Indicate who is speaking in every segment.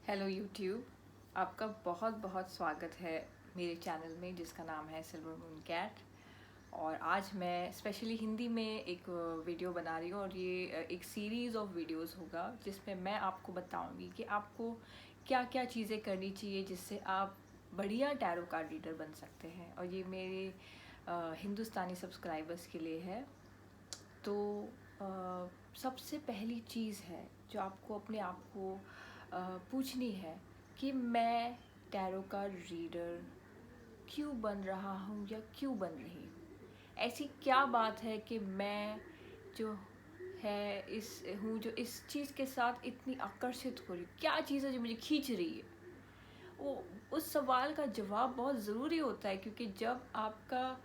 Speaker 1: Hello YouTube. आपका बहुत बहुत स्वागत है मेरे चैनल में जिसका नाम है सिल्वर मून कैट। और आज मैं स्पेशली हिंदी में एक वीडियो बना रही हूँ और ये एक सीरीज़ ऑफ वीडियोस होगा जिसमें मैं आपको बताऊंगी कि आपको क्या क्या चीज़ें करनी चाहिए जिससे आप बढ़िया टैरो कार्ड रीडर बन सकते हैं। और ये मेरे हिंदुस्तानी सब्सक्राइबर्स के लिए है। तो सबसे पहली चीज़ है जो आपको अपने आप को पूछनी है कि मैं टैरो कार्ड रीडर क्यों बन रहा हूँ या क्यों बन रही हूँ। ऐसी क्या बात है कि मैं जो है इस हूँ जो इस चीज़ के साथ इतनी आकर्षित हो रही हूँ। क्या चीज़ है जो मुझे खींच रही है। वो उस सवाल का जवाब बहुत ज़रूरी होता है क्योंकि जब आपका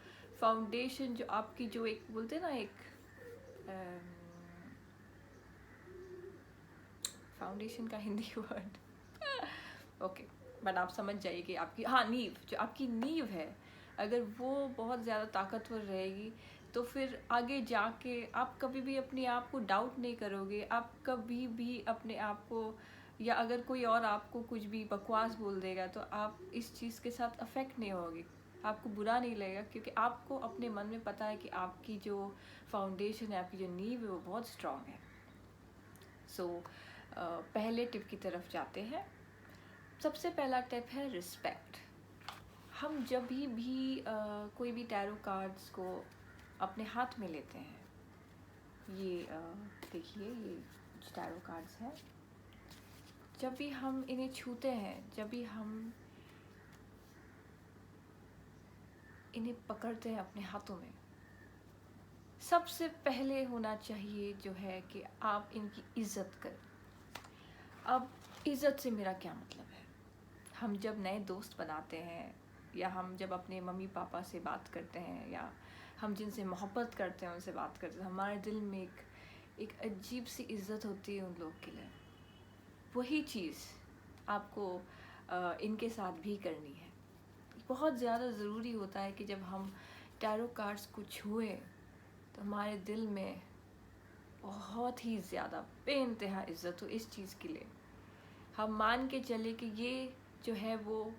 Speaker 1: फाउंडेशन जो आपकी जो एक बोलते हैं ना एक फाउंडेशन का हिंदी वर्ड ओके बट आप समझ जाइए कि आपकी नींव जो आपकी नींव है अगर वो बहुत ज़्यादा ताकतवर रहेगी तो फिर आगे जाके आप कभी भी अपने आप को डाउट नहीं करोगे। आप कभी भी अपने आप को या अगर कोई और आपको कुछ भी बकवास बोल देगा तो आप इस चीज़ के साथ अफेक्ट नहीं होगी। आपको बुरा नहीं लगेगा क्योंकि आपको अपने मन में पता है कि आपकी जो फाउंडेशन है, आपकी जो नींव है वो बहुत स्ट्रांग है। सो पहले टिप की तरफ जाते हैं। सबसे पहला टिप है रिस्पेक्ट। हम जब भी कोई भी टैरो कार्ड्स को अपने हाथ में लेते हैं, ये देखिए ये टैरो कार्ड्स हैं, जब भी हम इन्हें छूते हैं, जब भी हम इन्हें पकड़ते हैं अपने हाथों में, सबसे पहले होना चाहिए जो है कि आप इनकी इज्जत करें। अब इज्जत से मेरा क्या मतलब है। हम जब नए दोस्त बनाते हैं या हम जब अपने मम्मी पापा से बात करते हैं या हम जिनसे मोहब्बत करते हैं उनसे बात करते हैं, हमारे दिल में एक अजीब सी इज्जत होती है उन लोग के लिए। वही चीज़ आपको इनके साथ भी करनी है। बहुत ज़्यादा ज़रूरी होता है कि जब हम टैरो कार्ड्स को छुएं तो हमारे दिल में बहुत ही ज़्यादा बेइंतहा इज्जत हो इस चीज़ के लिए। हम मान के चले कि ये जो है वो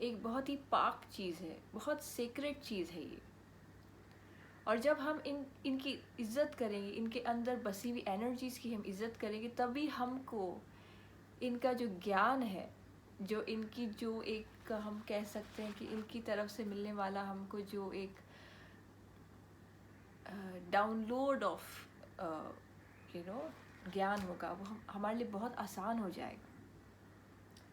Speaker 1: एक बहुत ही पाक चीज़ है, बहुत सीक्रेट चीज़ है ये। और जब हम इनकी इज्जत करेंगे, इनके अंदर बसी हुई एनर्जीज़ की हम इज्जत करेंगे, तभी हमको इनका जो ज्ञान है, जो इनकी जो एक हम कह सकते हैं कि इनकी तरफ से मिलने वाला हमको जो एक डाउनलोड ऑफ ज्ञान होगा वो हमारे लिए बहुत आसान हो जाएगा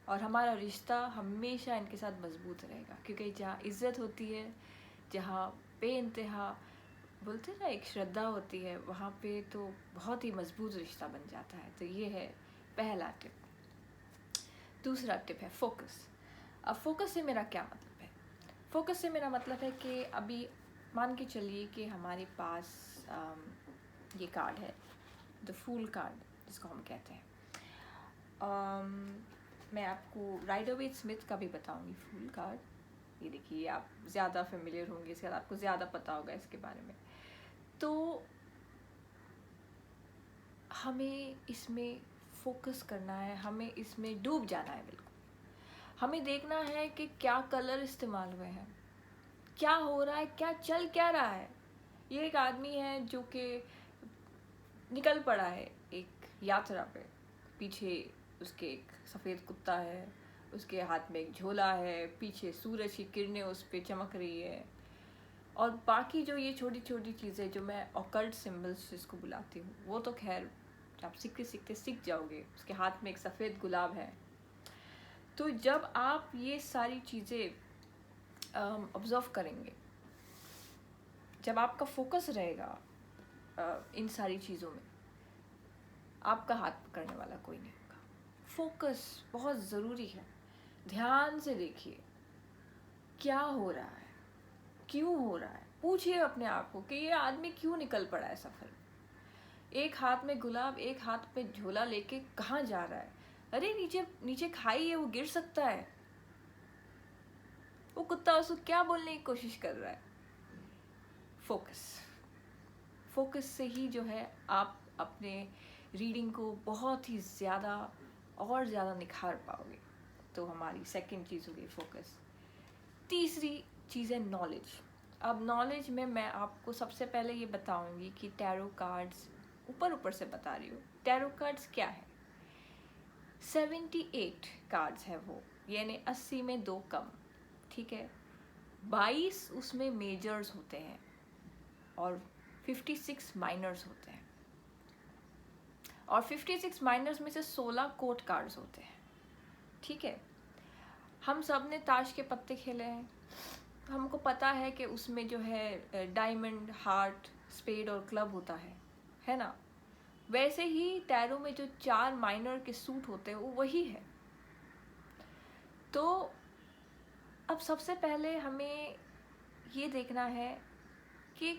Speaker 1: और हमारा रिश्ता हमेशा इनके साथ मजबूत रहेगा। क्योंकि जहाँ इज्जत होती है, जहाँ बेइंतहा बोलते हैं ना एक श्रद्धा होती है, वहाँ पे तो बहुत ही मजबूत रिश्ता बन जाता है। तो ये है पहला टिप। दूसरा टिप है फोकस। अब फोकस से मेरा क्या मतलब है। फोकस से मेरा मतलब है कि अभी मान के चलिए कि हमारे पास ये कार्ड है, द फूल कार्ड जिसको हम कहते हैं। मैं आपको राइडर वेट स्मिथ का भी बताऊंगी फूल कार्ड। ये देखिए आप ज़्यादा फेमिलियर होंगे इसके बाद, आपको ज़्यादा पता होगा इसके बारे में। तो हमें इसमें फोकस करना है, हमें इसमें डूब जाना है बिल्कुल। हमें देखना है कि क्या कलर इस्तेमाल हुए हैं, क्या हो रहा है, क्या चल क्या रहा है। ये एक आदमी है जो कि निकल पड़ा है एक यात्रा पे। पीछे उसके एक सफ़ेद कुत्ता है, उसके हाथ में एक झोला है, पीछे सूरज की किरणें उस पर चमक रही है। और बाकी जो ये छोटी छोटी चीज़ें जो मैं ऑकल्ट सिंबल्स जिसको बुलाती हूँ, वो तो खैर आप सीखते सीखते सीख जाओगे। उसके हाथ में एक सफ़ेद गुलाब है। तो जब आप ये सारी चीज़ें ऑब्जर्व करेंगे, जब आपका फोकस रहेगा इन सारी चीज़ों में, आपका हाथ पकड़ने वाला कोई नहीं होगा। फोकस बहुत ज़रूरी है। ध्यान से देखिए क्या हो रहा है, क्यों हो रहा है। पूछिए अपने आप को कि ये आदमी क्यों निकल पड़ा है सफ़र में। एक हाथ में गुलाब, एक हाथ में झोला लेके कहाँ जा रहा है। अरे नीचे नीचे खाई है, वो गिर सकता है। वो कुत्ता उसको क्या बोलने की कोशिश कर रहा है। फोकस फोकस से ही जो है आप अपने रीडिंग को बहुत ही ज़्यादा और ज़्यादा निखार पाओगे। तो हमारी सेकंड चीज़ होगी फोकस। तीसरी चीज़ है नॉलेज। अब नॉलेज में मैं आपको सबसे पहले ये बताऊंगी कि टैरो कार्ड्स, ऊपर से बता रही हूँ, टैरो कार्ड्स क्या है। 78 कार्ड्स है वो, यानी 80 में 2 कम, ठीक है। 22 उसमें मेजर्स होते हैं और 56 माइनर्स होते हैं, और 56 माइनर्स में से 16 कोर्ट कार्ड्स होते हैं, ठीक है। हम सब ने ताश के पत्ते खेले हैं, हमको पता है कि उसमें जो है डायमंड, हार्ट, स्पेड और क्लब होता है ना। वैसे ही टैरो में जो 4 माइनर के सूट होते हैं वो वही है। तो अब सबसे पहले हमें ये देखना है कि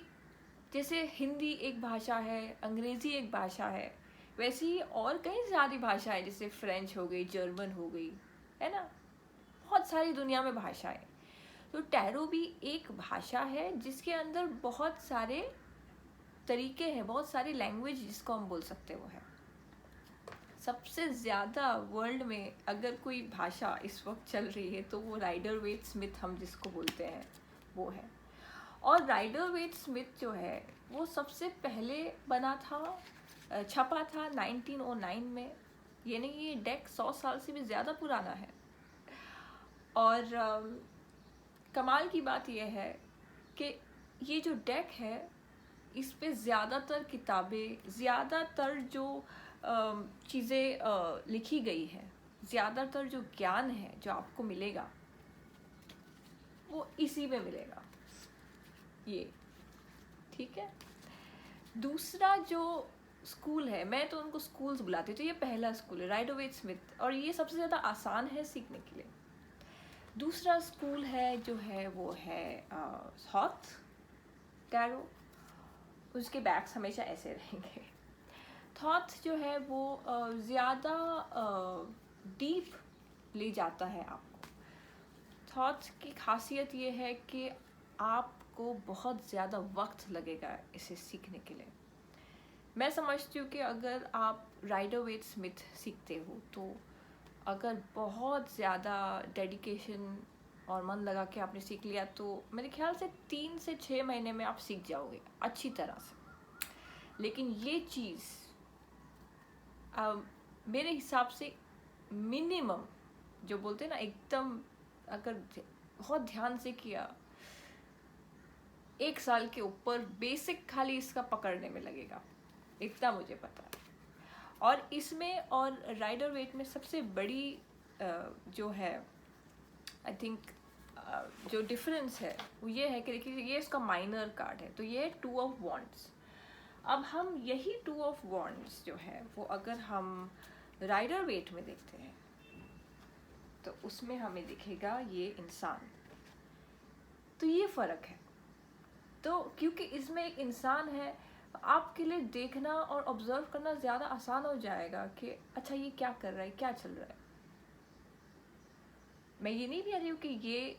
Speaker 1: जैसे हिंदी एक भाषा है, अंग्रेज़ी एक भाषा है, वैसे ही और कई सारी भाषाएं, जैसे फ्रेंच हो गई, जर्मन हो गई, है ना, बहुत सारी दुनिया में भाषाएं। तो टैरो भी एक भाषा है जिसके अंदर बहुत सारे तरीके हैं, बहुत सारी लैंग्वेज जिसको हम बोल सकते वो है। सबसे ज़्यादा वर्ल्ड में अगर कोई भाषा इस वक्त चल रही है तो वो राइडर वेट स्मिथ हम जिसको बोलते हैं वो है। और राइडर वेट स्मिथ जो है वो सबसे पहले बना था, छपा था 1909 में, यानी ये डेक 100 साल से भी ज़्यादा पुराना है। और कमाल की बात यह है कि ये जो डेक है इस पे ज़्यादातर किताबें, ज़्यादातर जो चीज़ें लिखी गई है, ज़्यादातर जो ज्ञान है जो आपको मिलेगा वो इसी में मिलेगा, ये, ठीक है। दूसरा जो स्कूल है, मैं तो उनको स्कूल्स बुलाती हूँ, तो ये पहला स्कूल है राइडर वेट स्मिथ, और ये सबसे ज़्यादा आसान है सीखने के लिए। दूसरा स्कूल है जो है वो है थॉथ टैरो, उसके बैक्स हमेशा ऐसे रहेंगे। थॉथ जो है वो ज़्यादा डीप ले जाता है आपको। थॉथ की खासियत ये है कि आपको बहुत ज़्यादा वक्त लगेगा इसे सीखने के लिए। मैं समझती हूँ कि अगर आप राइडर वेट स्मिथ सीखते हो तो अगर बहुत ज़्यादा डेडिकेशन और मन लगा के आपने सीख लिया तो मेरे ख्याल से 3 से 6 महीने में आप सीख जाओगे अच्छी तरह से। लेकिन ये चीज़ मेरे हिसाब से मिनिमम, जो बोलते हैं ना, एकदम अगर बहुत ध्यान से किया, 1 साल के ऊपर बेसिक खाली इसका पकड़ने में लगेगा, इतना मुझे पता है। और इसमें और राइडर वेट में सबसे बड़ी जो है आई थिंक जो डिफरेंस है वो ये है कि देखिए ये इसका माइनर कार्ड है, तो ये है 2 ऑफ वॉन्ड्स। अब हम यही 2 ऑफ वॉन्ड्स जो है वो अगर हम राइडर वेट में देखते हैं तो उसमें हमें दिखेगा ये इंसान। तो ये फ़र्क है। तो क्योंकि इसमें एक इंसान है, आपके लिए देखना और ऑब्जर्व करना ज़्यादा आसान हो जाएगा कि अच्छा ये क्या कर रहा है, क्या चल रहा है। मैं ये नहीं कह रही हूँ कि ये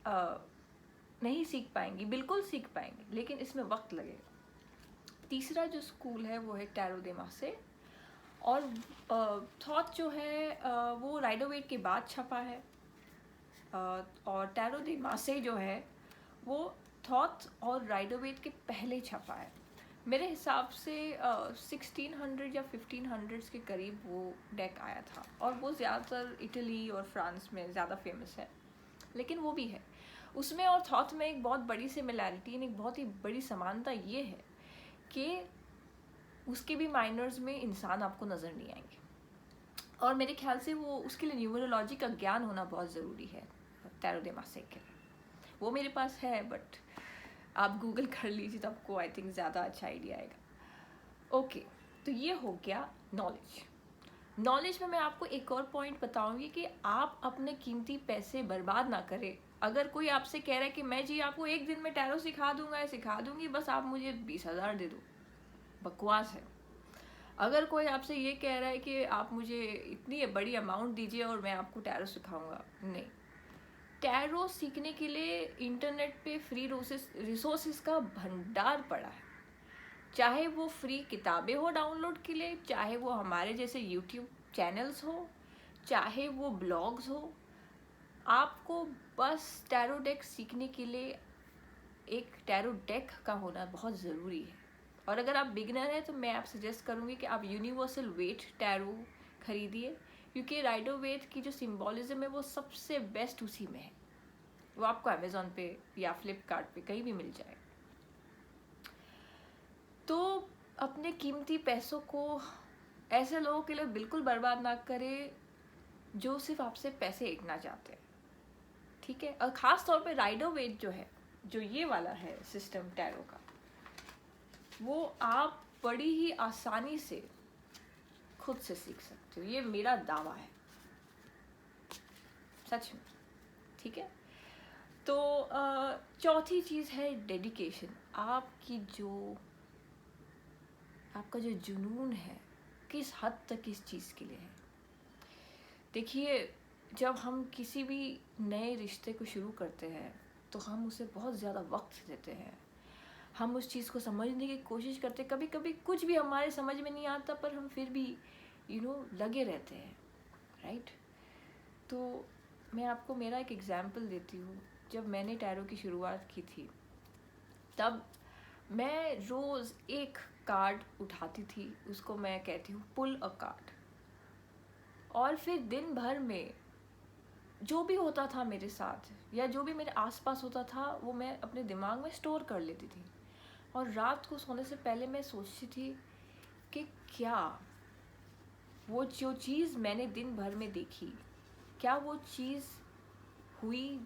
Speaker 1: नहीं सीख पाएंगी, बिल्कुल सीख पाएंगी, लेकिन इसमें वक्त लगेगा। तीसरा जो स्कूल है वो है टैरो दे मासे, और थॉट जो है वो राइडर वेट के बाद छपा है, और टैरो दे मासे जो है वो थॉट और राइडर वेट के पहले छपा है। मेरे हिसाब से 1600 या 1500 के करीब वो डेक आया था, और वो ज़्यादातर इटली और फ्रांस में ज़्यादा फेमस है, लेकिन वो भी है। उसमें और थॉट में एक बहुत बड़ी सिमिलैरिटी, एक बहुत ही बड़ी समानता ये है कि उसके भी माइनर्स में इंसान आपको नज़र नहीं आएंगे, और मेरे ख्याल से वो उसके लिए न्यूमरोलॉजी का ज्ञान होना बहुत ज़रूरी है टैरो दे मासे के लिए। वो मेरे पास है, बट आप गूगल कर लीजिए तो आपको आई थिंक ज़्यादा अच्छा आइडिया आएगा। ओके, तो ये हो गया नॉलेज। नॉलेज में मैं आपको एक और पॉइंट बताऊंगी कि आप अपने कीमती पैसे बर्बाद ना करें। अगर कोई आपसे कह रहा है कि मैं जी आपको 1 दिन में टैरो सिखा दूंगा या सिखा दूंगी, बस आप मुझे 20,000 दे दो, बकवास है। अगर कोई आपसे ये कह रहा है कि आप मुझे इतनी बड़ी अमाउंट दीजिए और मैं आपको टैरो सिखाऊंगा, नहीं। टैरो सीखने के लिए इंटरनेट पे फ्री रिसोर्सेस का भंडार पड़ा है, चाहे वो फ्री किताबें हो डाउनलोड के लिए, चाहे वो हमारे जैसे यूट्यूब चैनल्स हो, चाहे वो ब्लॉग्स हो, आपको बस टैरो डेक सीखने के लिए एक टैरो डेक का होना बहुत ज़रूरी है। और अगर आप बिगिनर हैं तो मैं आप सजेस्ट करूँगी कि आप यूनिवर्सल वेट टैरो खरीदिए, क्योंकि राइडर वेट की जो सिम्बॉलिज्म है वो सबसे बेस्ट उसी में है। वो आपको अमेज़ॉन पे या फ्लिपकार्ट पे कहीं भी मिल जाए। तो अपने कीमती पैसों को ऐसे लोगों के लिए बिल्कुल बर्बाद ना करें जो सिर्फ आपसे पैसे एकना चाहते हैं, ठीक है। और ख़ास तौर पे राइडर वेट जो है, जो ये वाला है सिस्टम टैरो का, वो आप बड़ी ही आसानी से खुद से सीख सकते हो। ये मेरा दावा है, सच में, ठीक है। तो चौथी चीज़ है डेडिकेशन। आपका जो जुनून है किस हद तक इस चीज़ के लिए है। देखिए, जब हम किसी भी नए रिश्ते को शुरू करते हैं तो हम उसे बहुत ज़्यादा वक्त देते हैं, हम उस चीज़ को समझने की कोशिश करते हैं। कभी कभी कुछ भी हमारे समझ में नहीं आता पर हम फिर भी लगे रहते हैं, राइट। तो मैं आपको मेरा एक एग्जाम्पल देती हूँ। जब मैंने टैरो की शुरुआत की थी तब मैं रोज़ एक कार्ड उठाती थी, उसको मैं कहती हूँ पुल अ कार्ड, और फिर दिन भर में जो भी होता था मेरे साथ या जो भी मेरे आसपास होता था वो मैं अपने दिमाग में स्टोर कर लेती थी। और रात को सोने से पहले मैं सोचती थी कि क्या वो जो चीज़ मैंने दिन भर में देखी, क्या वो चीज़ हुई,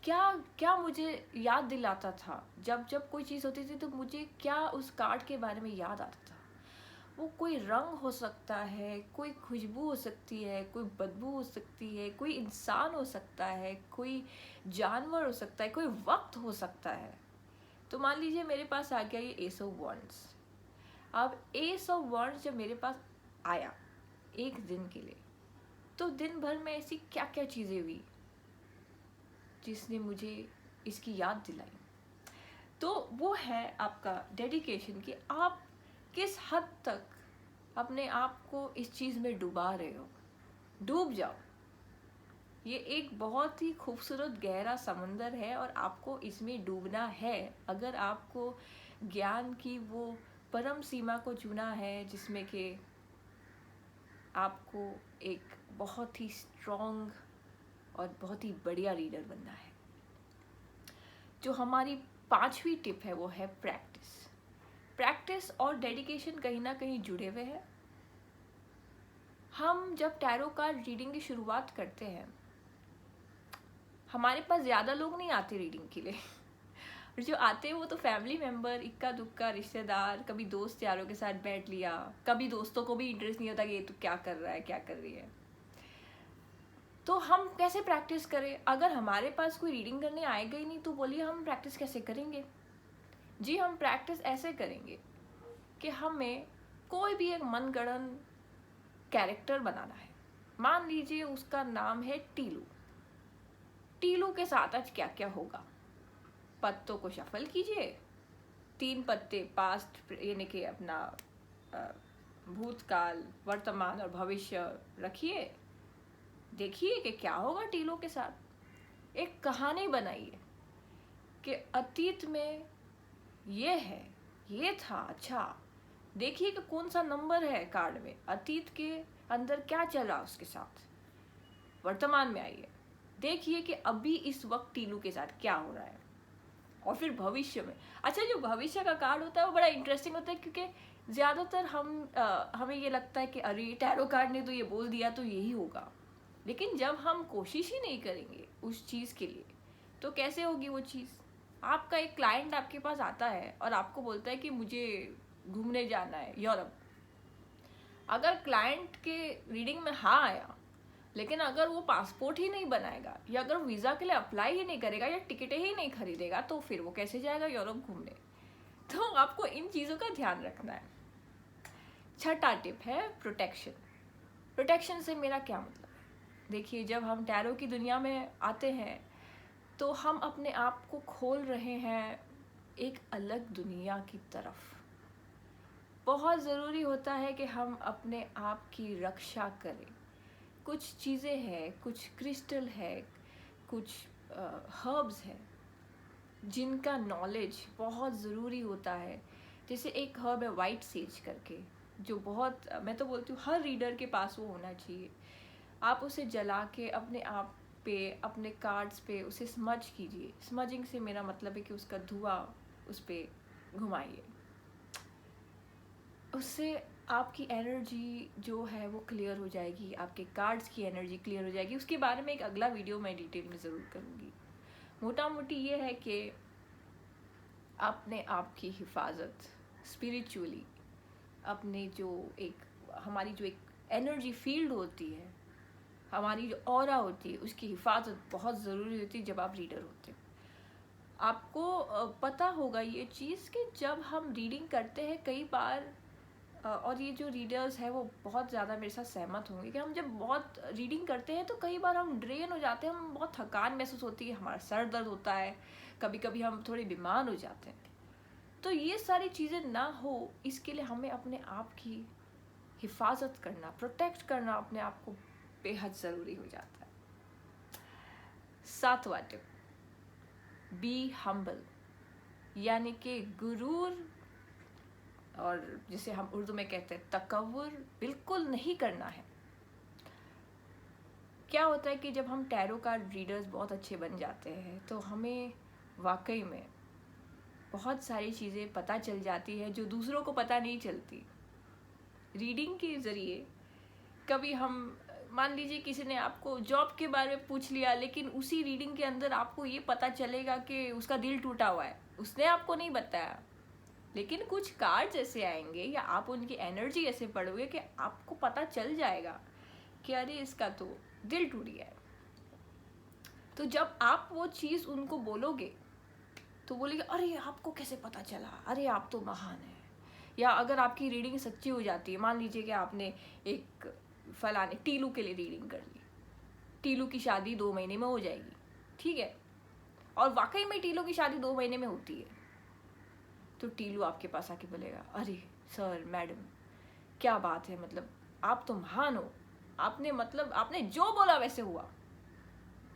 Speaker 1: क्या क्या मुझे याद दिलाता था। जब जब कोई चीज़ होती थी तो मुझे क्या उस कार्ड के बारे में याद आता था। वो कोई रंग हो सकता है, कोई खुशबू हो सकती है, कोई बदबू हो सकती है, कोई इंसान हो सकता है, कोई जानवर हो सकता है, कोई वक्त हो सकता है। तो मान लीजिए मेरे पास आ गया ये एस ऑफ वॉन्ड्स। अब एस ऑफ वॉन्ड्स जब मेरे पास आया एक दिन के लिए, तो दिन भर में ऐसी क्या क्या चीज़ें हुई जिसने मुझे इसकी याद दिलाई। तो वो है आपका डेडिकेशन कि आप किस हद तक अपने आप को इस चीज़ में डुबा रहे हो। डूब जाओ। ये एक बहुत ही खूबसूरत गहरा समंदर है और आपको इसमें डूबना है। अगर आपको ज्ञान की वो परम सीमा को चुना है जिसमें कि आपको एक बहुत ही स्ट्रॉन्ग और बहुत ही बढ़िया रीडर बनना है। जो हमारी पांचवी टिप है वो है प्रैक्टिस। प्रैक्टिस और डेडिकेशन कहीं ना कहीं जुड़े हुए हैं। हम जब टैरो कार्ड रीडिंग की शुरुआत करते हैं, हमारे पास ज़्यादा लोग नहीं आते रीडिंग के लिए और जो आते हैं वो तो फैमिली मेम्बर, इक्का दुक्का रिश्तेदार, कभी दोस्त यारों के साथ बैठ लिया, कभी दोस्तों को भी इंटरेस्ट नहीं होता कि ये तो क्या कर रहा है, क्या कर रही है। तो हम कैसे प्रैक्टिस करें? अगर हमारे पास कोई रीडिंग करने आएगा ही नहीं तो बोलिए हम प्रैक्टिस कैसे करेंगे? जी, हम प्रैक्टिस ऐसे करेंगे कि हमें कोई भी एक मनगढ़ंत कैरेक्टर बनाना है। मान लीजिए उसका नाम है टीलू। टीलू के साथ आज क्या क्या होगा? पत्तों को शफल कीजिए, 3 पत्ते पास्ट यानी कि अपना भूतकाल, वर्तमान और भविष्य रखिए। देखिए कि क्या होगा टीलू के साथ। एक कहानी बनाइए कि अतीत में ये है, ये था, अच्छा देखिए कि कौन सा नंबर है कार्ड में, अतीत के अंदर क्या चला उसके साथ। वर्तमान में आइए, देखिए कि अभी इस वक्त टीलू के साथ क्या हो रहा है। और फिर भविष्य में, अच्छा जो भविष्य का कार्ड होता है वो बड़ा इंटरेस्टिंग होता है, क्योंकि ज़्यादातर हमें ये लगता है कि अरे टैरो कार्ड ने तो ये बोल दिया तो यही होगा। लेकिन जब हम कोशिश ही नहीं करेंगे उस चीज़ के लिए तो कैसे होगी वो चीज़। आपका एक क्लाइंट आपके पास आता है और आपको बोलता है कि मुझे घूमने जाना है यूरोप। अगर क्लाइंट के रीडिंग में हाँ आया, लेकिन अगर वो पासपोर्ट ही नहीं बनाएगा या अगर वीज़ा के लिए अप्लाई ही नहीं करेगा या टिकटें ही नहीं खरीदेगा तो फिर वो कैसे जाएगा यूरोप घूमने। तो आपको इन चीज़ों का ध्यान रखना है। छठा टिप है प्रोटेक्शन। प्रोटेक्शन से मेरा क्या मतलब है? देखिए, जब हम टैरो की दुनिया में आते हैं तो हम अपने आप को खोल रहे हैं एक अलग दुनिया की तरफ। बहुत ज़रूरी होता है कि हम अपने आप की रक्षा करें। कुछ चीज़ें हैं, कुछ क्रिस्टल है, कुछ हर्ब्स है जिनका नॉलेज बहुत ज़रूरी होता है। जैसे एक हर्ब है वाइट सेज करके, जो बहुत, मैं तो बोलती हूँ हर रीडर के पास वो होना चाहिए। आप उसे जला के अपने आप पे, अपने कार्ड्स पे उसे स्मज कीजिए। स्मजिंग से मेरा मतलब है कि उसका धुआं उस पर घुमाइए। उससे आपकी एनर्जी जो है वो क्लियर हो जाएगी, आपके कार्ड्स की एनर्जी क्लियर हो जाएगी। उसके बारे में एक अगला वीडियो मैं डिटेल में ज़रूर करूँगी। मोटा मोटी ये है कि अपने आप की हिफाजत स्पिरिचुअली, अपने जो एक हमारी जो एक एनर्जी फील्ड होती है, हमारी जो ऑरा होती है, उसकी हिफाजत बहुत ज़रूरी होती है जब आप रीडर होते हो। आपको पता होगा ये चीज़ कि जब हम रीडिंग करते हैं कई बार, और ये जो रीडर्स हैं वो बहुत ज़्यादा मेरे साथ सहमत होंगे कि हम जब बहुत रीडिंग करते हैं तो कई बार हम ड्रेन हो जाते हैं, हम बहुत थकान महसूस होती है, हमारा सर दर्द होता है, कभी कभी हम थोड़े बीमार हो जाते हैं। तो ये सारी चीज़ें ना हो, इसके लिए हमें अपने आप की हिफाजत करना, प्रोटेक्ट करना अपने आप को बेहद ज़रूरी हो जाता है। 7वां टिप, बी हम्बल, यानी कि गुरूर, और जिसे हम उर्दू में कहते हैं तकव्वुर, बिल्कुल नहीं करना है। क्या होता है कि जब हम टैरो कार्ड रीडर्स बहुत अच्छे बन जाते हैं तो हमें वाकई में बहुत सारी चीज़ें पता चल जाती है जो दूसरों को पता नहीं चलती। रीडिंग के ज़रिए कभी हम, मान लीजिए किसी ने आपको जॉब के बारे में पूछ लिया, लेकिन उसी रीडिंग के अंदर आपको ये पता चलेगा कि उसका दिल टूटा हुआ है, उसने आपको नहीं बताया, लेकिन कुछ कार्ड्स ऐसे आएंगे या आप उनकी एनर्जी ऐसे पढ़ोगे कि आपको पता चल जाएगा कि अरे इसका तो दिल टूट गया है। तो जब आप वो चीज़ उनको बोलोगे तो बोलेंगे अरे आपको कैसे पता चला, अरे आप तो महान हैं। या अगर आपकी रीडिंग सच्ची हो जाती है, मान लीजिए कि आपने एक फलाने टीलू के लिए रीडिंग कर ली, टीलू की शादी 2 महीने में हो जाएगी, ठीक है, और वाकई में टीलू की शादी 2 महीने में होती है, तो टीलू आपके पास आके बोलेगा अरे सर मैडम क्या बात है, मतलब आप तो महान हो, आपने मतलब आपने जो बोला वैसे हुआ।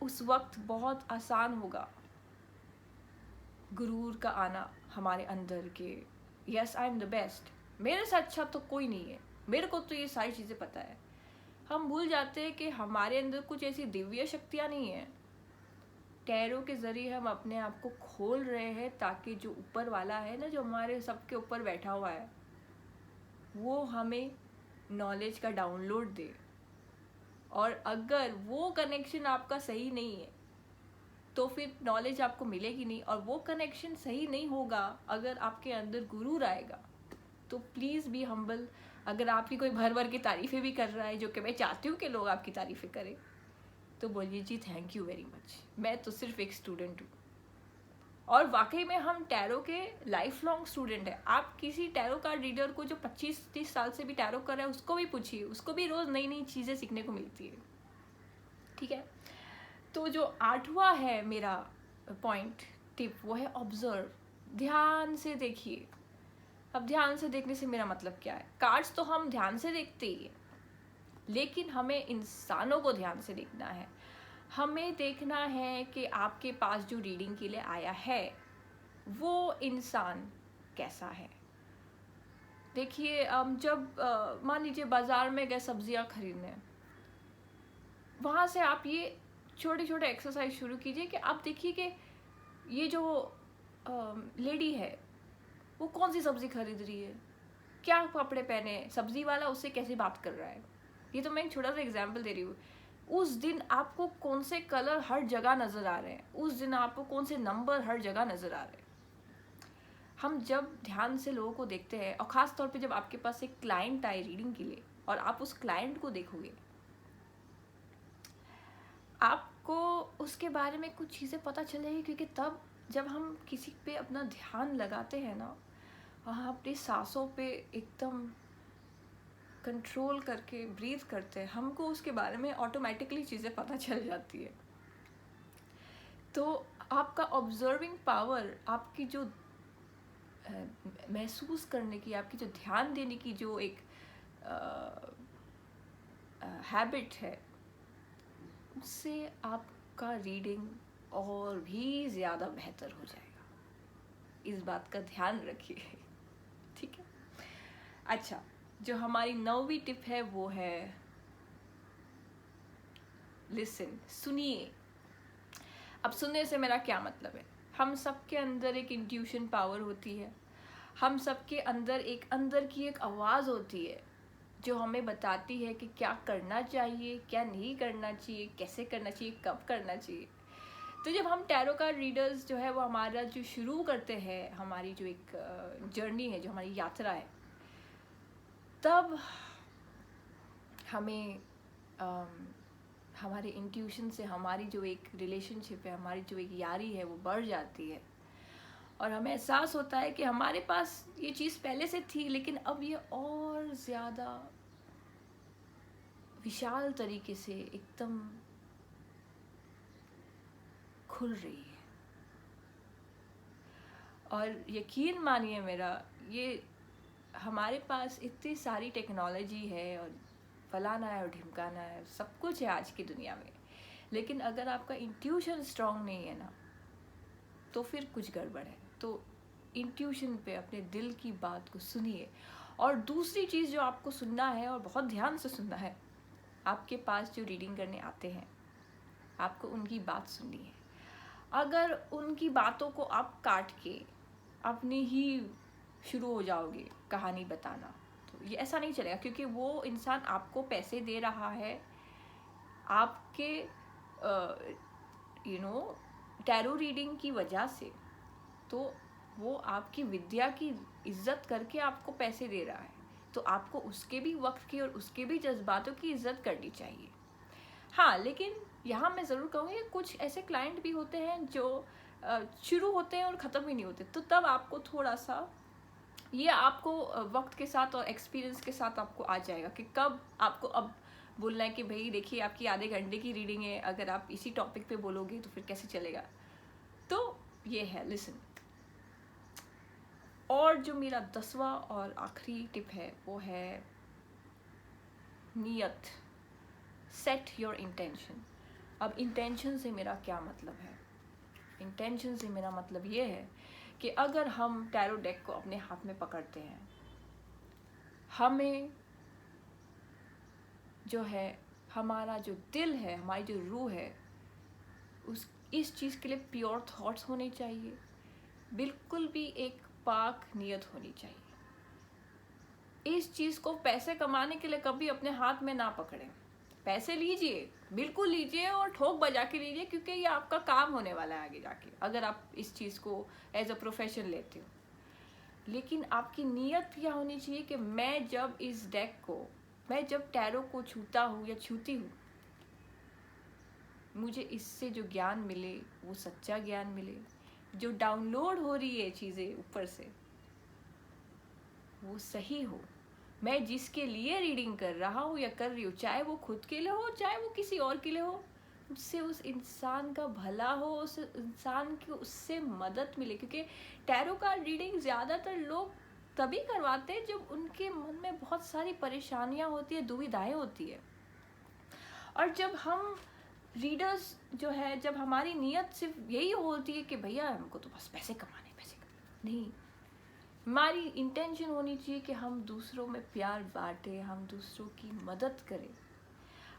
Speaker 1: उस वक्त बहुत आसान होगा गुरूर का आना हमारे अंदर के, yes I am the best, मेरे से अच्छा तो कोई नहीं है, मेरे को तो ये सारी चीज़ें पता है। हम भूल जाते हैं कि हमारे अंदर कुछ ऐसी दिव्य शक्तियाँ नहीं हैं। टैरो के ज़रिए हम अपने आप को खोल रहे हैं ताकि जो ऊपर वाला है ना, जो हमारे सबके ऊपर बैठा हुआ है, वो हमें नॉलेज का डाउनलोड दे। और अगर वो कनेक्शन आपका सही नहीं है तो फिर नॉलेज आपको मिलेगी नहीं, और वो कनेक्शन सही नहीं होगा अगर आपके अंदर गुरूर आएगा। तो प्लीज़ बी हम्बल। अगर आपकी कोई भर भर की तारीफ़ें भी कर रहा है, जो कि मैं चाहती हूँ कि लोग आपकी तारीफ़ें करें, तो बोलिए जी थैंक यू वेरी मच, मैं तो सिर्फ एक स्टूडेंट हूँ। और वाकई में हम टैरो के लाइफ लॉन्ग स्टूडेंट हैं। आप किसी टैरो कार्ड रीडर को जो 25-30 साल से भी टैरो कर रहा है उसको भी पूछिए, उसको भी रोज़ नई नई चीज़ें सीखने को मिलती है, ठीक है। तो जो 8वां है मेरा पॉइंट, टिप, वो है ऑब्जर्व, ध्यान से देखिए। अब ध्यान से देखने से मेरा मतलब क्या है, कार्ड्स तो हम ध्यान से देखते ही हैं, लेकिन हमें इंसानों को ध्यान से देखना है। हमें देखना है कि आपके पास जो रीडिंग के लिए आया है वो इंसान कैसा है। देखिए जब मान लीजिए बाज़ार में गए सब्जियां खरीदने, वहाँ से आप ये छोटे छोटे एक्सरसाइज शुरू कीजिए कि आप देखिए कि ये जो लेडी है वो कौन सी सब्ज़ी खरीद रही है, क्या कपड़े पहने, सब्ज़ी वाला उससे कैसे बात कर रहा है। ये तो मैं एक छोटा सा एग्जाम्पल दे रही हूँ। उस दिन आपको कौन से कलर हर जगह नज़र आ रहे हैं, उस दिन आपको कौन से नंबर हर जगह नज़र आ रहे हैं। हम जब ध्यान से लोगों को देखते हैं, और ख़ास तौर पे जब आपके पास एक क्लाइंट आए रीडिंग के लिए और आप उस क्लाइंट को देखोगे, आपको उसके बारे में कुछ चीज़ें पता चलेगी। क्योंकि तब जब हम किसी पे अपना ध्यान लगाते हैं ना, वहाँ अपनी सांसों पे एकदम कंट्रोल करके ब्रीथ करते हैं, हमको उसके बारे में ऑटोमेटिकली चीज़ें पता चल जाती है। तो आपका ऑब्जर्विंग पावर, आपकी जो महसूस करने की, आपकी जो ध्यान देने की जो एक हैबिट है, उससे आपका रीडिंग और भी ज़्यादा बेहतर हो जाएगा। इस बात का ध्यान रखिए, ठीक है। अच्छा, जो हमारी 9वीं टिप है वो है लिसन, सुनिए। अब सुनने से मेरा क्या मतलब है? हम सबके अंदर एक इंट्यूशन पावर होती है, हम सबके अंदर एक अंदर की एक आवाज़ होती है जो हमें बताती है कि क्या करना चाहिए, क्या नहीं करना चाहिए, कैसे करना चाहिए, कब करना चाहिए। तो जब हम टैरो कार्ड रीडर्स जो है वो हमारा जो शुरू करते हैं, हमारी जो एक जर्नी है, जो हमारी यात्रा है, तब हमें हमारे इंट्यूशन से हमारी जो एक रिलेशनशिप है, हमारी जो एक यारी है वो बढ़ जाती है और हमें एहसास होता है कि हमारे पास ये चीज़ पहले से थी लेकिन अब ये और ज़्यादा विशाल तरीके से एकदम खुल रही है। और यकीन मानिए मेरा, ये हमारे पास इतनी सारी टेक्नोलॉजी है और फलाना है और ढिमकाना है, सब कुछ है आज की दुनिया में, लेकिन अगर आपका इंट्यूशन स्ट्रांग नहीं है ना, तो फिर कुछ गड़बड़ है। तो इंट्यूशन पे, अपने दिल की बात को सुनिए। और दूसरी चीज़ जो आपको सुनना है और बहुत ध्यान से सुनना है, आपके पास जो रीडिंग करने आते हैं, आपको उनकी बात सुननी है। अगर उनकी बातों को आप काट के अपनी ही शुरू हो जाओगे कहानी बताना, तो ये ऐसा नहीं चलेगा, क्योंकि वो इंसान आपको पैसे दे रहा है आपके टैरो रीडिंग की वजह से, तो वो आपकी विद्या की इज्जत करके आपको पैसे दे रहा है, तो आपको उसके भी वक्त की और उसके भी जज्बातों की इज्जत करनी चाहिए। हाँ, लेकिन यहाँ मैं ज़रूर कहूँगी कुछ ऐसे क्लाइंट भी होते हैं जो शुरू होते हैं और ख़त्म ही नहीं होते, तो तब आपको थोड़ा सा ये आपको वक्त के साथ और एक्सपीरियंस के साथ आपको आ जाएगा कि कब आपको अब बोलना है कि भाई देखिए आपकी आधे घंटे की रीडिंग है, अगर आप इसी टॉपिक पे बोलोगे तो फिर कैसे चलेगा। तो ये है लिसन। और जो मेरा 10वां और आखिरी टिप है वो है नियत, सेट योर इंटेंशन। अब इंटेंशन से मेरा क्या मतलब है? इंटेंशन से मेरा मतलब ये है कि अगर हम टैरो डेक को अपने हाथ में पकड़ते हैं, हमें जो है, हमारा जो दिल है, हमारी जो रूह है, इस चीज़ के लिए प्योर थॉट्स होने चाहिए, बिल्कुल भी एक पाक नियत होनी चाहिए। इस चीज़ को पैसे कमाने के लिए कभी अपने हाथ में ना पकड़ें। पैसे लीजिए, बिल्कुल लीजिए और ठोक बजा के लीजिए, क्योंकि ये आपका काम होने वाला है आगे जाके, अगर आप इस चीज़ को एज अ प्रोफेशन लेते हो। लेकिन आपकी नीयत क्या होनी चाहिए कि मैं जब इस डेक को, मैं जब टैरो को छूता हूँ या छूती हूँ, मुझे इससे जो ज्ञान मिले वो सच्चा ज्ञान मिले, जो डाउनलोड हो रही है चीज़ें ऊपर से वो सही हो, मैं जिसके लिए रीडिंग कर रहा हूँ या कर रही हूँ, चाहे वो खुद के लिए हो चाहे वो किसी और के लिए हो, उससे उस इंसान का भला हो, उस इंसान की उससे मदद मिले। क्योंकि टैरो कार्ड रीडिंग ज़्यादातर लोग तभी करवाते हैं जब उनके मन में बहुत सारी परेशानियाँ होती है, दुविधाएं होती है। और जब हम रीडर्स जो है, जब हमारी नीयत सिर्फ यही होती है कि भैया हमको तो बस पैसे कमाने, नहीं, हमारी इंटेंशन होनी चाहिए कि हम दूसरों में प्यार बांटें, हम दूसरों की मदद करें।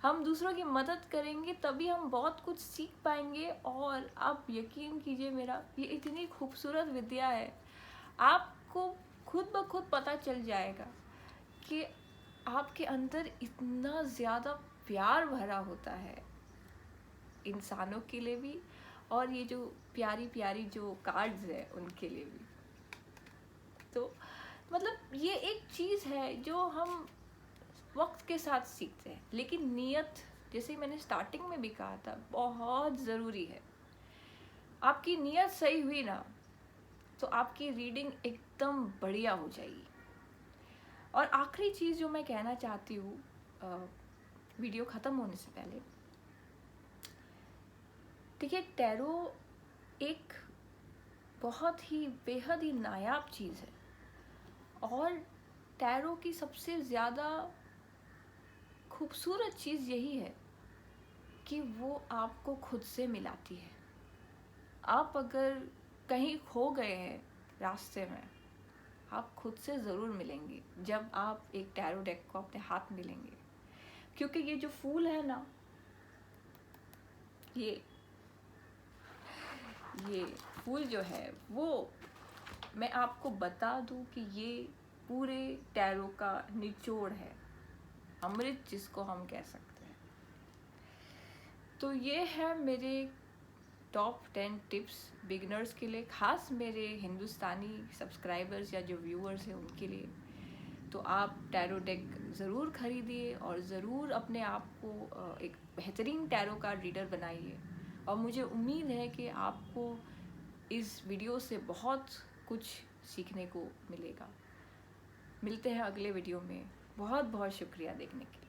Speaker 1: हम दूसरों की मदद करेंगे तभी हम बहुत कुछ सीख पाएंगे। और आप यकीन कीजिए मेरा, ये इतनी खूबसूरत विद्या है, आपको खुद ब खुद पता चल जाएगा कि आपके अंदर इतना ज़्यादा प्यार भरा होता है इंसानों के लिए भी, और ये जो प्यारी प्यारी जो कार्ड्स है उनके लिए भी। तो मतलब ये एक चीज़ है जो हम वक्त के साथ सीखते हैं, लेकिन नियत, जैसे मैंने स्टार्टिंग में भी कहा था, बहुत ज़रूरी है। आपकी नियत सही हुई ना, तो आपकी रीडिंग एकदम बढ़िया हो जाएगी। और आखिरी चीज़ जो मैं कहना चाहती हूँ वीडियो ख़त्म होने से पहले, देखिए टैरो एक बहुत ही बेहद ही नायाब चीज़ है। और टैरो की सबसे ज़्यादा खूबसूरत चीज़ यही है कि वो आपको खुद से मिलाती है। आप अगर कहीं खो गए हैं रास्ते में, आप खुद से ज़रूर मिलेंगे जब आप एक टैरो डेक को अपने हाथ में लेंगे। क्योंकि ये जो फूल है ना, ये फूल जो है वो, मैं आपको बता दूं कि ये पूरे टैरो का निचोड़ है, अमृत जिसको हम कह सकते हैं। तो ये है मेरे टॉप 10 टिप्स बिगिनर्स के लिए, ख़ास मेरे हिंदुस्तानी सब्सक्राइबर्स या जो व्यूअर्स हैं उनके लिए। तो आप टैरो डेक ज़रूर ख़रीदिए और ज़रूर अपने आप को एक बेहतरीन टैरो कार्ड रीडर बनाइए। और मुझे उम्मीद है कि आपको इस वीडियो से बहुत कुछ सीखने को मिलेगा। मिलते हैं अगले वीडियो में। बहुत बहुत शुक्रिया देखने के लिए।